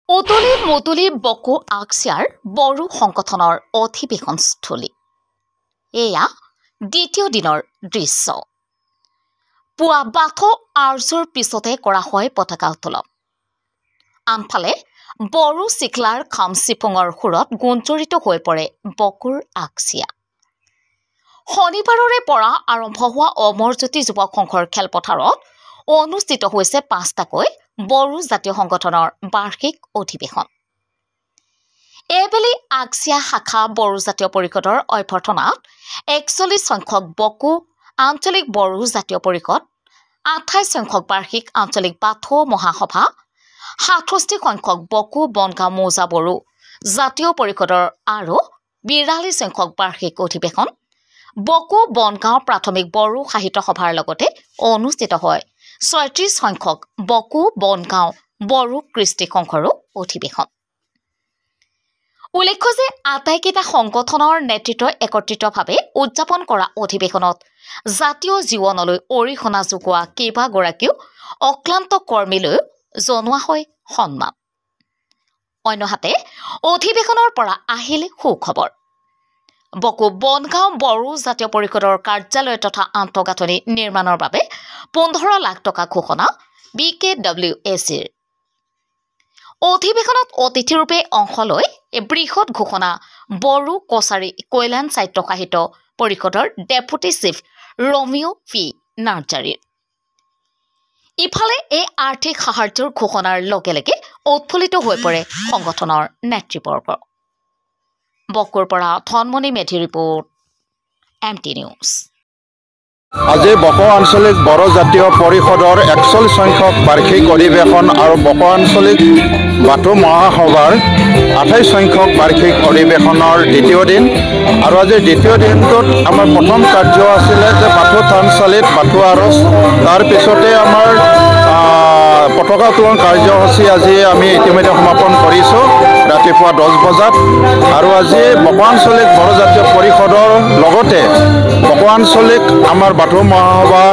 উতলি মুতলি বকো আকছিয়াৰ বড়ো সংগঠনৰ অধিৱেশনস্থলী এয়া দ্বিতীয় দিনৰ দৃশ্য। পুৱা বাথৌ আৰ্যৰ পিছতে কৰা হয় পতাকা উত্তোলন। আনফালে বড়ো চিকলাৰ খামচিপুঙৰ সুৰত গুঞ্জৰিত হৈ পৰে বকোৰ আকছিয়া। শনিবাৰৰে পৰা আৰম্ভ হোৱা অমৰ জ্যোতি যুৱক সংঘৰ খেলপথাৰত অনুষ্ঠিত হৈছে ৫টাকৈ বড়ো জাতীয় সংগঠনৰ বাৰ্ষিক অধিৱেশন। এইবেলি আকছিয়া শাখা বড়ো জাতীয় পৰিষদৰ অভ্যৰ্থনাত ৪১ সংখ্যক বকো আঞ্চলিক বড়ো জাতীয় পৰিষদ, ২৮ সংখ্যক বাৰ্ষিক আঞ্চলিক বাথৌ মহাসভা, ৬৭ সংখ্যক বকো বনগাঁও মৌজা বড়ো জাতীয় পৰিষদৰ আৰু ৪২ সংখ্যক বাৰ্ষিক অধিৱেশন বকো বনগাঁও প্ৰাথমিক বড়ো সাহিত্য সভাৰ লগতে অনুষ্ঠিত হয় ৩৬ সংখ্যক বকো বনগাঁও বড়ো কৃষ্টি সংঘৰো অধিৱেশন। উল্লেখ্য যে আটাইকেইটা সংগঠনৰ নেতৃত্বই একত্ৰিতভাৱে উদযাপন কৰা অধিৱেশনত জাতীয় জীৱনলৈ অৰিহণা যোগোৱা কেইবাগৰাকীও অক্লান্ত কৰ্মীলৈ জনোৱা হয় সন্মান। অন্যহাতে অধিৱেশনৰ পৰা আহিল সুখবৰ। বকো বনগাঁও বড়ো জাতীয় পৰিষদৰ কাৰ্যালয় তথা আন্তঃগাঁথনি নিৰ্মাণৰ বাবে ১৫ লাখ টকা ঘোষণা BKWACৰ। অধিৱেশনত অতিথিৰূপে অংশ লৈ বৃহৎ ঘোষণা বড়ো কছাৰী কল্যাণ সাহিত্য সাহিত্য পৰিষদৰ ডেপুটি চিফ ৰমিঅ' পি নাৰ্জাৰীৰ। ইফালে এই আৰ্থিক সাহায্যৰ ঘোষণাৰ লগে লগে উৎফুল্লিত হৈ পৰে সংগঠনৰ নেতৃবৰ্গ। বকোৰ পৰা Dhanmoni Medhi report, MT news. আজি বকো আঞ্চলিক বড়ো জাতীয় পৰিষদৰ ৪১ সংখ্যক বাৰ্ষিক অধিৱেশন আৰু বকো আঞ্চলিক বাথৌ মহাসভাৰ ২৮ সংখ্যক বাৰ্ষিক অধিৱেশনৰ দ্বিতীয় দিন। আৰু আজিৰ দ্বিতীয় দিনটোত আমাৰ প্ৰথম কাৰ্য আছিলে যে বাথৌ থানচালিত বাথৌ আৰজ, তাৰ পিছতে আমাৰ পতাকা উত্তোলন কাৰ্যসূচী আজি আমি ইতিমধ্যে সমাপন কৰিছোঁ ৰাতিপুৱা ১০ বজাত। আৰু আজি বকো আঞ্চলিক বড়ো জাতীয় পৰিষদৰ লগতে বকো আঞ্চলিক আমাৰ বাথৌ মহাসভা,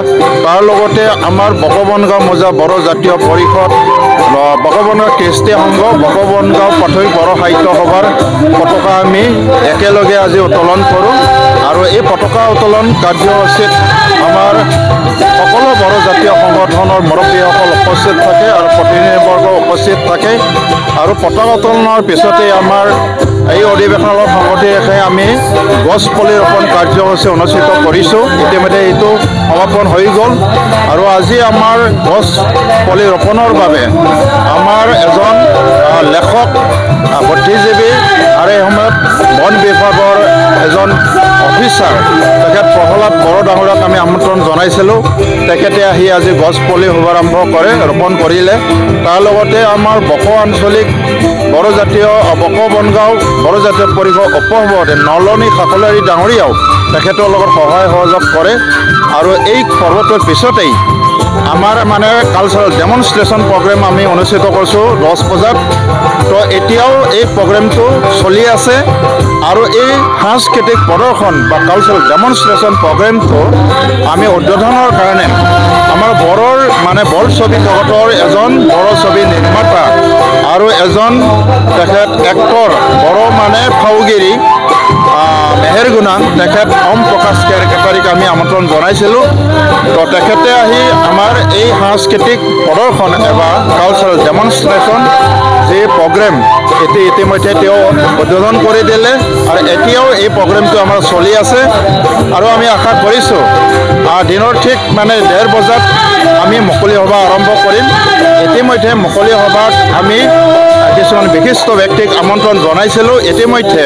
তাৰ লগতে আমাৰ বকো বনগাঁও মৌজা বড়ো জাতীয় পৰিষদ, বকো বনগাঁও কৃষ্টি সংঘ, বকো বনগাঁও প্ৰাথমিক বড়ো সাহিত্য সভাৰ পতাকা আমি একেলগে আজি উত্তোলন কৰোঁ। আৰু এই পতাকা উত্তোলন কাৰ্যসূচীত আমাৰ সকলো বড়ো জাতীয় সংগঠনৰ মুৰব্বীসকল উপস্থিত থাকে আৰু প্ৰতিনিধিবৰ্গ উপস্থিত থাকে। আৰু পতাকা উত্তোলনৰ পিছতে আমাৰ এই অধিৱেশনৰ সংগতি ৰাখি আমি গছ পুলি ৰোপণ কাৰ্যসূচী অনুষ্ঠিত কৰিছোঁ। ইতিমধ্যে এইটো সমাপন হৈ গ'ল। আৰু আজি আমাৰ গছ পুলি ৰোপণৰ বাবে আমাৰ এজন লেখক, বুদ্ধিজীৱী আৰু এই সময়ত বন বিভাগৰ এজন অফিচাৰ তেখেত প্ৰহ্লাদ বড়ো ডাঙৰীয়াক আমি আমন্ত্ৰণ জনাইছিলোঁ। তেখেতে আহি আজি গছ পুলি শুভাৰম্ভ কৰে, ৰোপণ কৰিলে। তাৰ লগতে আমাৰ বকো আঞ্চলিক বড়ো জাতীয় বকো বনগাঁও বড়ো জাতীয় পৰিষদ উপসভাপতি নলনী কাকলাৰী ডাঙৰীয়াও তেখেতৰ লগত সহায় সহযোগ কৰে। আৰু এই পৰ্বটোৰ পিছতেই আমাৰ কালচাৰেল ডেমনষ্ট্ৰেশ্যন প্ৰগ্ৰেম আমি অনুষ্ঠিত কৰিছোঁ ১০ বজাত। তো এতিয়াও এই প্ৰগ্ৰেমটো চলি আছে। আৰু এই সাংস্কৃতিক প্ৰদৰ্শন বা কালচাৰেল ডেমনষ্ট্ৰেশ্যন প্ৰগ্ৰেমটো আমি উদ্বোধনৰ কাৰণে আমাৰ বড়োৰ বড়ো ছবি জগতৰ এজন বড়ো ছবি নিৰ্মাতা আৰু এজন তেখেত এক্টৰ, বড়ো ফাউগিৰি মেহেৰগুণাং তেখেত ওম প্ৰকাশ কেৰকেটাৰীক আমি আমন্ত্ৰণ জনাইছিলোঁ। তো তেখেতে আহি আমাৰ এই সাংস্কৃতিক প্ৰদৰ্শন বা কালচাৰেল ডেমনষ্ট্ৰেশ্যন যি প্ৰগ্ৰেম ইতিমধ্যে তেওঁ উদ্বোধন কৰি দিলে। আৰু এতিয়াও এই প্ৰগ্ৰেমটো আমাৰ চলি আছে। আৰু আমি আশা কৰিছোঁ দিনৰ ঠিক ১:৩০ বজাত আমি মুকলি সভা আৰম্ভ কৰিম। ইতিমধ্যে মুকলি সভাত আমি কিছুমান বিশিষ্ট ব্যক্তিক আমন্ত্ৰণ জনাইছিলোঁ। ইতিমধ্যে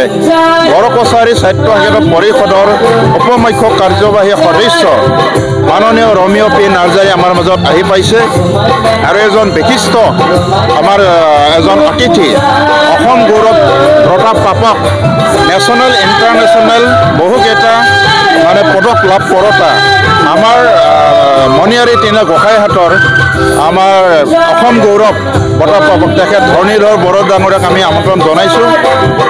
বড়ো কছাৰী সাহিত্য সাহিত্য পৰিষদৰ উপমুখ্য কাৰ্যবাহী সদস্য মাননীয় ৰমিঅ' পি নাৰ্জাৰী আমাৰ মাজত আহি পাইছে। আৰু এজন বিশিষ্ট আমাৰ এজন অতিথি অসম গৌৰৱ বঁটা প্ৰাপক, নেশ্যনেল ইণ্টাৰনেশ্যনেল বহুকেইটা পদক লাভ কৰোঁতা আমাৰ মণিয়াৰী টিনা গোসাঁইহাটৰ আমাৰ অসম গৌৰৱ বঁটা প্ৰাপক তেখেত ধৰণীধৰ বড়ো ডাঙৰীয়াক আমি আমন্ত্ৰণ জনাইছোঁ।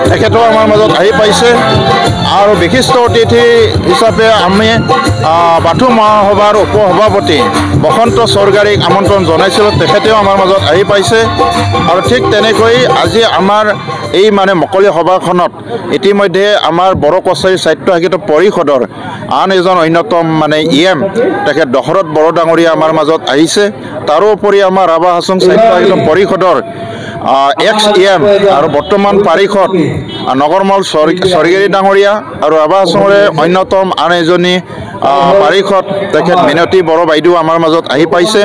তেখেতেও আমাৰ মাজত আহি পাইছে। আৰু বিশিষ্ট অতিথি হিচাপে আমি বাথৌ মহাসভাৰ উপসভাপতি বসন্ত চৰকাৰীক আমন্ত্ৰণ জনাইছিলোঁ, তেখেতেও আমাৰ মাজত আহি পাইছে। আৰু ঠিক তেনেকৈ আজি আমাৰ এই মানে মুকলি সভাখনত ইতিমধ্যে আমাৰ বড়ো কছাৰী সাহিত্য সাহিত্য পৰিষদৰ আন এজন অন্যতম মানে EM তেখেত দশৰথ বড়ো ডাঙৰীয়া আমাৰ মাজত আহিছে। তাৰোপৰি আমাৰ ৰাভা হাছং সাহিত্য সাহিত্য পৰিষদৰ ex-EM আৰু বৰ্তমান পাৰিষদ নগৰমল স্বৰ্গীয়াৰী ডাঙৰীয়া আৰু ৰাভা হাছঙৰে অন্যতম আন এজনী পাৰিষদ তেখেত মিনতী বড়ো বাইদেউ আমাৰ মাজত আহি পাইছে।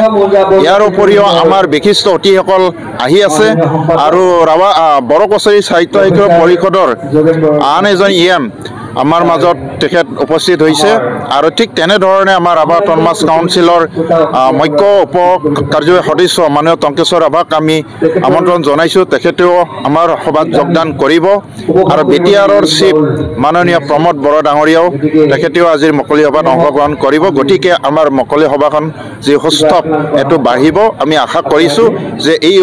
ইয়াৰ উপৰিও আমাৰ বিশিষ্ট অতিথিসকল আহি আছে আৰু বড়ো কছাৰী সাহিত্য সাহিত্য পৰিষদৰ আন এজন EM আমাৰ মাজত তেখেত উপস্থিত হৈছে। আৰু ঠিক তেনেধৰণে আমাৰ ৰাভা অট'নমাছ কাউন্সিলৰ মুখ্য উপ কাৰ্যবাহী সদস্য মাননীয় টংকেশ্বৰ ৰাভাক আমি আমন্ত্ৰণ জনাইছোঁ, তেখেতেও আমাৰ সভাত যোগদান কৰিব। আৰু BTRৰ চিফ মাননীয় প্ৰমোদ বড়ো ডাঙৰীয়াও তেখেতেও আজিৰ মুকলি সভাত অংশগ্ৰহণ কৰিব। গতিকে আমাৰ মুকলি সভাখন যি সুস্থ এইটো বাঢ়িব। আমি আশা কৰিছোঁ যে এই